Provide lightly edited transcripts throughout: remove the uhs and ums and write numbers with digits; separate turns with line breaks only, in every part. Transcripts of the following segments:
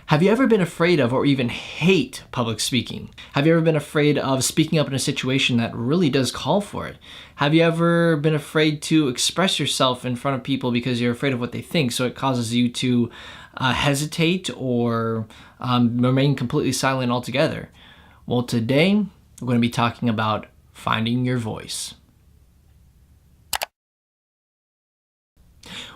Have you ever been afraid of or even hate public speaking? Have you ever been afraid of speaking up in a situation that really does call for it? Have you ever been afraid to express yourself in front of people because you're afraid of what they think, so it causes you to hesitate or remain completely silent altogether? Well, today we're going to be talking about finding your voice.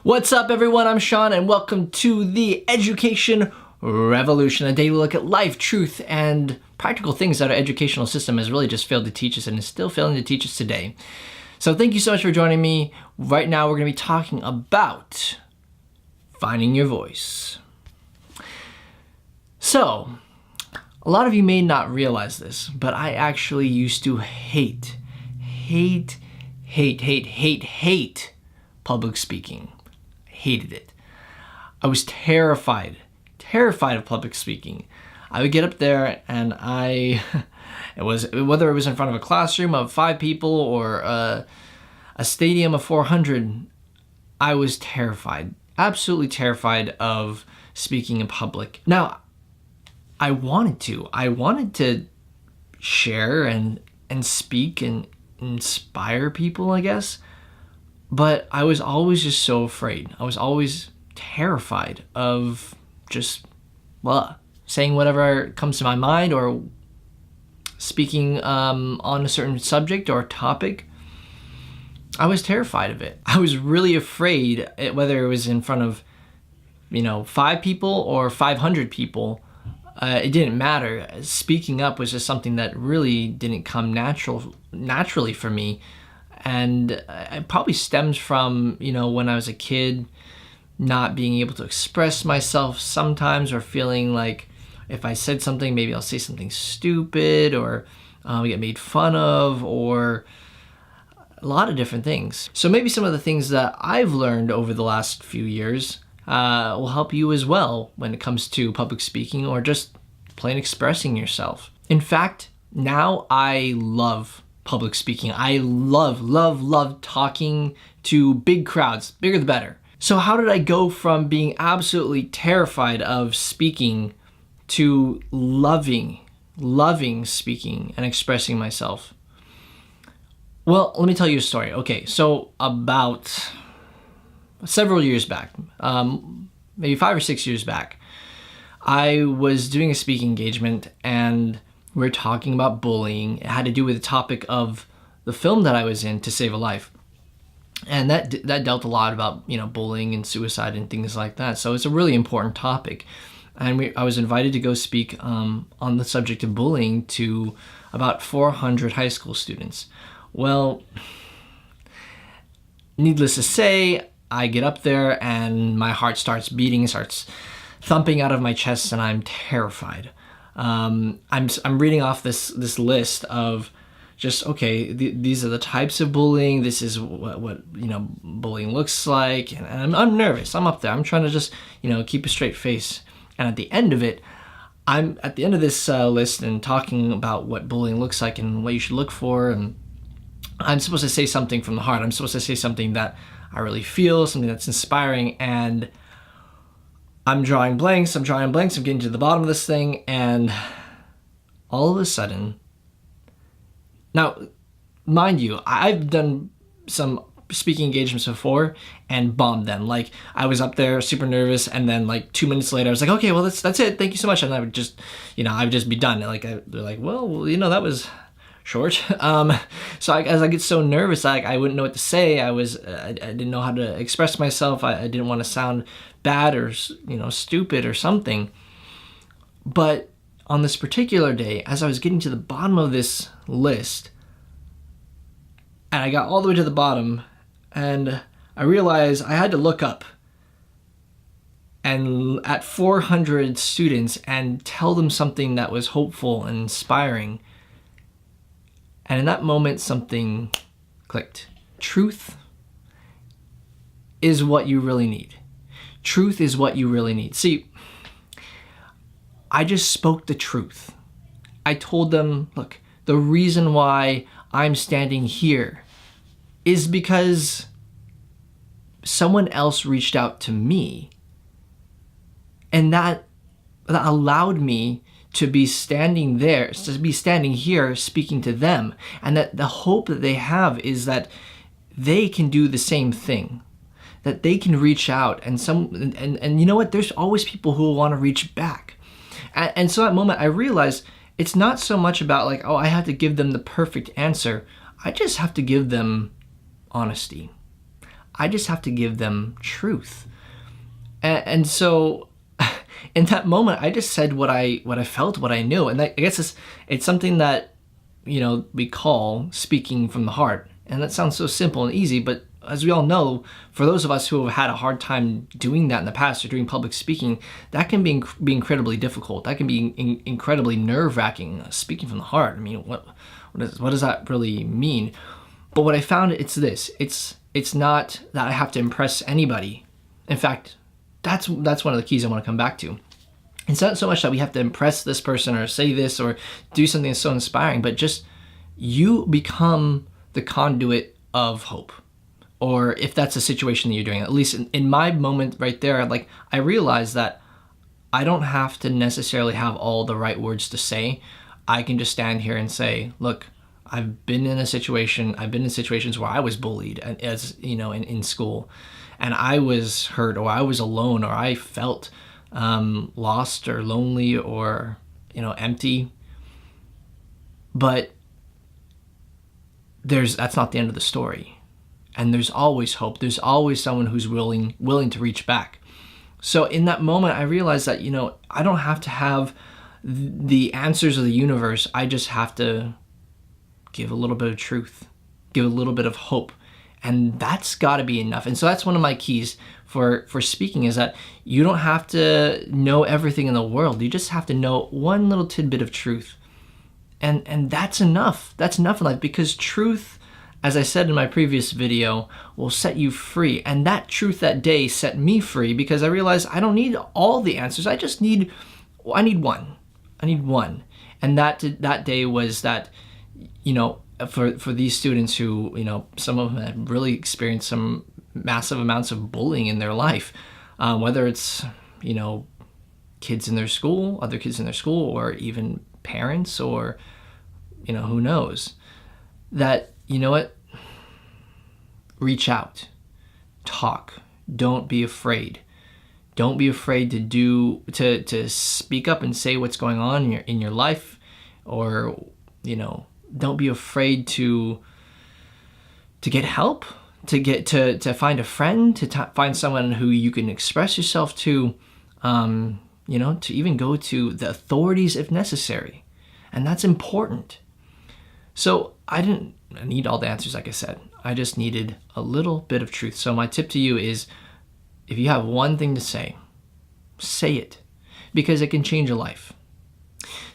What's up, everyone? I'm Sean, and welcome to the Education Revolution, a daily look at life, truth, and practical things that our educational system has really just failed to teach us and is still failing to teach us today. So thank you so much for joining me. Right now we're going to be talking about finding your voice. So, a lot of you may not realize this, but I actually used to hate public speaking. I hated it. I was terrified of public speaking. I would get up there and whether it was in front of a classroom of 5 people or a stadium of 400, I was terrified, absolutely terrified of speaking in public. Now, I wanted to share and speak and inspire people, I guess, but I was always just so afraid. I was always terrified of just saying whatever comes to my mind or speaking on a certain subject or topic. I was terrified of it. I was really afraid, whether it was in front of 5 people or 500 people. It didn't matter. Speaking up was just something that really didn't come naturally for me, and it probably stems from when I was a kid, not being able to express myself sometimes, or feeling like if I said something, maybe I'll say something stupid, or get made fun of, or a lot of different things. So maybe some of the things that I've learned over the last few years will help you as well when it comes to public speaking or just plain expressing yourself. In fact, now I love public speaking. I love talking to big crowds, bigger the better. So how did I go from being absolutely terrified of speaking to loving speaking and expressing myself? Well, let me tell you a story. Okay, so about several years back, maybe 5 or 6 years back, I was doing a speaking engagement and we were talking about bullying. It had to do with the topic of the film that I was in, To Save a Life. And that dealt a lot about bullying and suicide and things like that. So it's a really important topic. And I was invited to go speak on the subject of bullying to about 400 high school students. Well, needless to say, I get up there and my heart starts beating, starts thumping out of my chest, and I'm terrified. I'm reading off this list of just, okay, these are the types of bullying. This is what bullying looks like, and I'm nervous. I'm up there. I'm trying to just keep a straight face. And at the end of it, I'm at the end of this list and talking about what bullying looks like and what you should look for. And I'm supposed to say something from the heart. I'm supposed to say something that I really feel, something that's inspiring. And I'm drawing blanks. I'm getting to the bottom of this thing, and all of a sudden. Now, mind you, I've done some speaking engagements before and bombed them. Like, I was up there super nervous, and then like 2 minutes later I was like, okay, well that's it, thank you so much, and I would just I would just be done. Like they're like, well, that was short. So as I get so nervous, I wouldn't know what to say. I didn't know how to express myself. I didn't want to sound bad or stupid or something. But on this particular day, as I was getting to the bottom of this list, and I got all the way to the bottom, and I realized I had to look up and at 400 students and tell them something that was hopeful and inspiring. And in that moment, something clicked. Truth is what you really need. Truth is what you really need. See, I just spoke the truth. I told them, look, the reason why I'm standing here is because someone else reached out to me, and that that allowed me to be standing there, to be standing here speaking to them. And that the hope that they have is that they can do the same thing, that they can reach out, and you know what, there's always people who will want to reach back. And so that moment I realized it's not so much about like, oh, I have to give them the perfect answer. I just have to give them honesty. I just have to give them truth. And so in that moment, I just said what I felt, what I knew. And I guess it's something that, we call speaking from the heart. And that sounds so simple and easy, but as we all know, for those of us who have had a hard time doing that in the past or doing public speaking, that can be incredibly difficult. That can be incredibly nerve-wracking, speaking from the heart. I mean, what does that really mean? But what I found, it's this. It's not that I have to impress anybody. In fact, that's one of the keys I want to come back to. It's not so much that we have to impress this person or say this or do something that's so inspiring, but just you become the conduit of hope. Or if that's a situation that you're doing, at least in my moment right there, like I realized that I don't have to necessarily have all the right words to say. I can just stand here and say, look, I've been in situations where I was bullied, as in school, and I was hurt, or I was alone, or I felt lost or lonely or empty. But that's not the end of the story. And there's always hope. There's always someone who's willing to reach back. So in that moment, I realized that, I don't have to have the answers of the universe. I just have to give a little bit of truth, give a little bit of hope. And that's got to be enough. And so that's one of my keys for speaking, is that you don't have to know everything in the world. You just have to know one little tidbit of truth. And that's enough. That's enough in life, because truth, as I said in my previous video, will set you free. And that truth that day set me free, because I realized I don't need all the answers. I need one. I need one. And that day was that, for these students who, some of them had really experienced some massive amounts of bullying in their life, whether it's, kids in their school, other kids in their school, or even parents, or, who knows, that, reach out, talk, don't be afraid. Don't be afraid to speak up and say what's going on in your life, or, don't be afraid to get help, to find a friend, to find someone who you can express yourself to, to even go to the authorities if necessary. And that's important. So I didn't need all the answers, like I said. I just needed a little bit of truth. So my tip to you is, if you have one thing to say it, because it can change a life.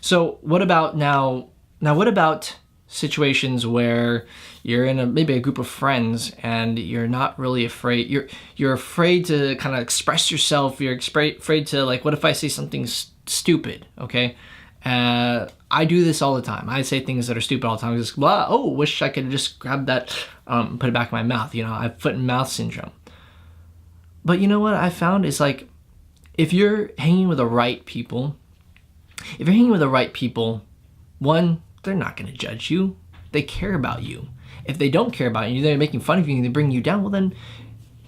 So what about now what about situations where you're in maybe a group of friends and you're not really afraid, you're afraid to kind of express yourself, you're afraid to, like, what if I say something stupid, okay? I do this all the time. I say things that are stupid all the time. I just, wish I could just grab that, put it back in my mouth. I have foot and mouth syndrome. But you know what I found is, like, if you're hanging with the right people, one, they're not going to judge you. They care about you. If they don't care about you, they're making fun of you and they bring you down, well then,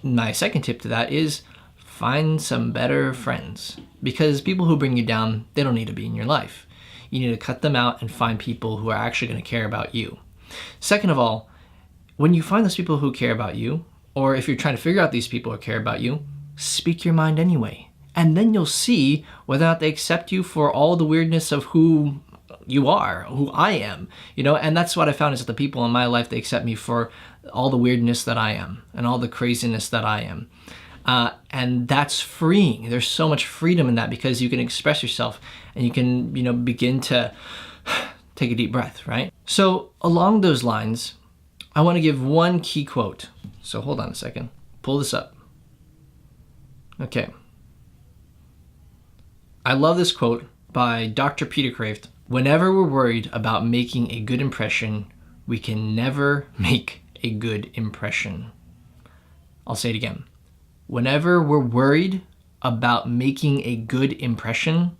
my second tip to that is find some better friends. Because people who bring you down, they don't need to be in your life. You need to cut them out and find people who are actually going to care about you. Second of all, when you find those people who care about you, or if you're trying to figure out these people who care about you, speak your mind anyway. And then you'll see whether or not they accept you for all the weirdness of who you are, who I am, and that's what I found, is that the people in my life, they accept me for all the weirdness that I am and all the craziness that I am. And that's freeing. There's so much freedom in that, because you can express yourself and you can, begin to take a deep breath, right? So along those lines, I want to give one key quote. So hold on a second. Pull this up. Okay. I love this quote by Dr. Peter Kraft. Whenever we're worried about making a good impression, we can never make a good impression. I'll say it again. Whenever we're worried about making a good impression,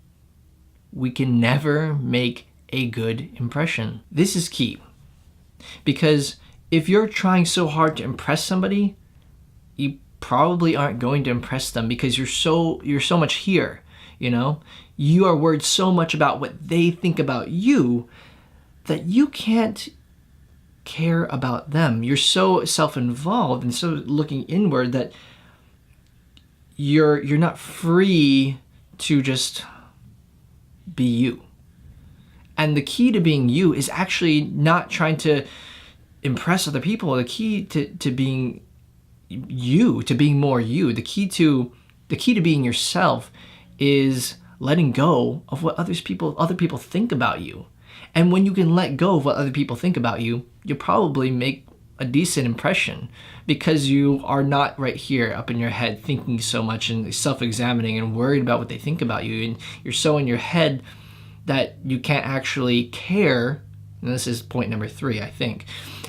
we can never make a good impression. This is key, because if you're trying so hard to impress somebody, you probably aren't going to impress them, because you're so much here, you know? You are worried so much about what they think about you that you can't care about them. You're so self-involved and so looking inward that you're not free to just be you. And the key to being you is actually not trying to impress other people. The key to being you, to being more you, the key to being yourself is letting go of what other people think about you. And when you can let go of what other people think about you, you'll probably make a decent impression, because you are not right here up in your head thinking so much and self-examining and worried about what they think about you. And you're so in your head that you can't actually care. And this is point number 3, I think.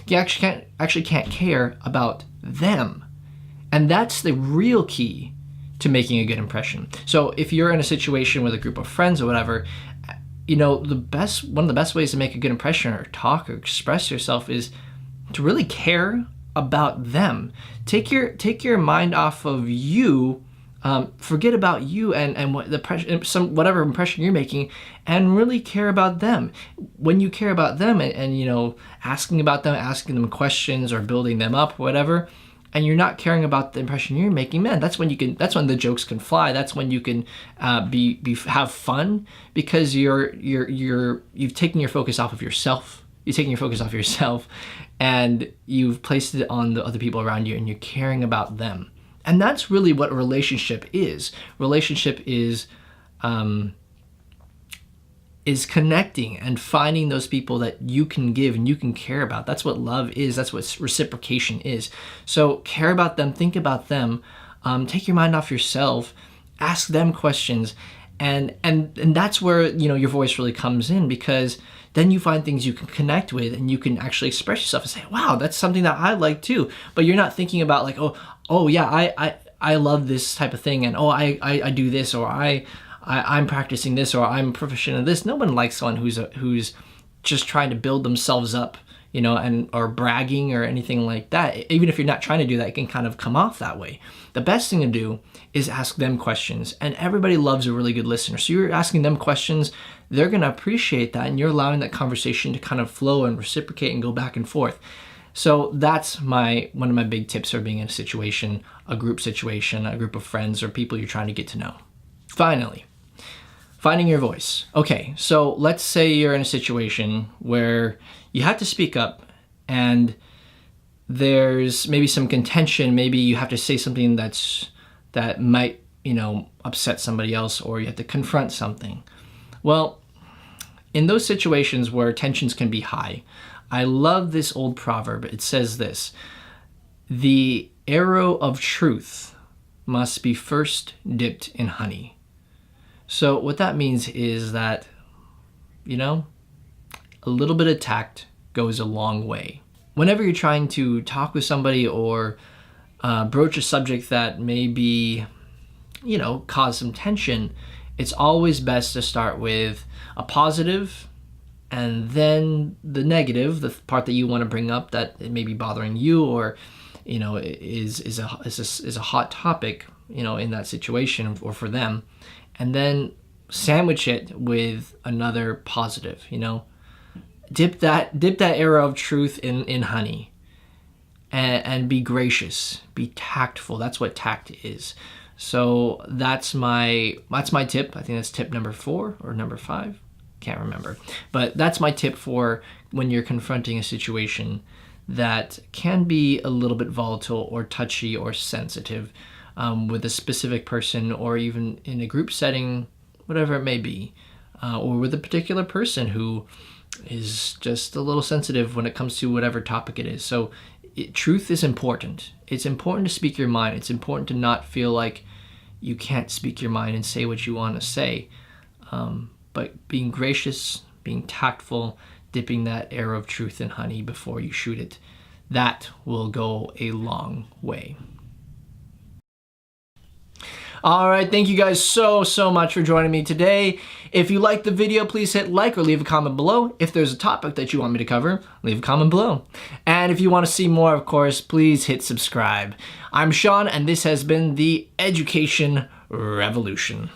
You actually can't care about them. And that's the real key to making a good impression. So if you're in a situation with a group of friends or whatever, you know, one of the best ways to make a good impression or talk or express yourself is to really care about them. Take your mind off of you, forget about you and what whatever impression you're making, and really care about them. When you care about them and you know, asking about them, asking them questions or building them up, whatever, and you're not caring about the impression you're making, man, that's when the jokes can fly. That's when you can have fun, because you've taken your focus off of yourself. You're taking your focus off yourself and you've placed it on the other people around you, and you're caring about them. And that's really what a relationship is. Relationship is connecting and finding those people that you can give and you can care about. That's what love is. That's what reciprocation is. So care about them, think about them, take your mind off yourself, ask them questions, and that's where, you know, your voice really comes in, because then you find things you can connect with and you can actually express yourself and say, wow, that's something that I like too. But you're not thinking about like, oh yeah, I love this type of thing, and I do this, or I'm practicing this, or I'm proficient in this. No one likes someone who's just trying to build themselves up, you know, or bragging or anything like that. Even if you're not trying to do that, it can kind of come off that way. The best thing to do is ask them questions, and everybody loves a really good listener. So you're asking them questions, they're going to appreciate that, and you're allowing that conversation to kind of flow and reciprocate and go back and forth. So that's one of my big tips for being in a situation, a group situation, a group of friends or people you're trying to get to know. Finally, finding your voice. Okay, so let's say you're in a situation where you have to speak up and there's maybe some contention. Maybe you have to say something that might, you know, upset somebody else, or you have to confront something. Well, in those situations where tensions can be high, I love this old proverb. It says this: the arrow of truth must be first dipped in honey. So what that means is that, you know, a little bit of tact goes a long way. Whenever you're trying to talk with somebody or broach a subject that may be, you know, cause some tension, it's always best to start with a positive, and then the negative, the part that you want to bring up that it may be bothering you, or, you know, is a hot topic, you know, in that situation or for them, and then sandwich it with another positive. You know, dip that arrow of truth in honey, and be gracious, be tactful. That's what tact is. So that's my tip. I think that's tip number 4 or number 5. Can't remember. But that's my tip for when you're confronting a situation that can be a little bit volatile or touchy or sensitive with a specific person, or even in a group setting, whatever it may be, or with a particular person who is just a little sensitive when it comes to whatever topic it is. So truth is important. It's important to speak your mind. It's important to not feel like you can't speak your mind and say what you want to say. But being gracious, being tactful, dipping that arrow of truth in honey before you shoot it, that will go a long way. All right, thank you guys so much for joining me today. If you liked the video, please hit like or leave a comment below. If there's a topic that you want me to cover, leave a comment below. And if you want to see more, of course, please hit subscribe. I'm Sean, and this has been the Education Revolution.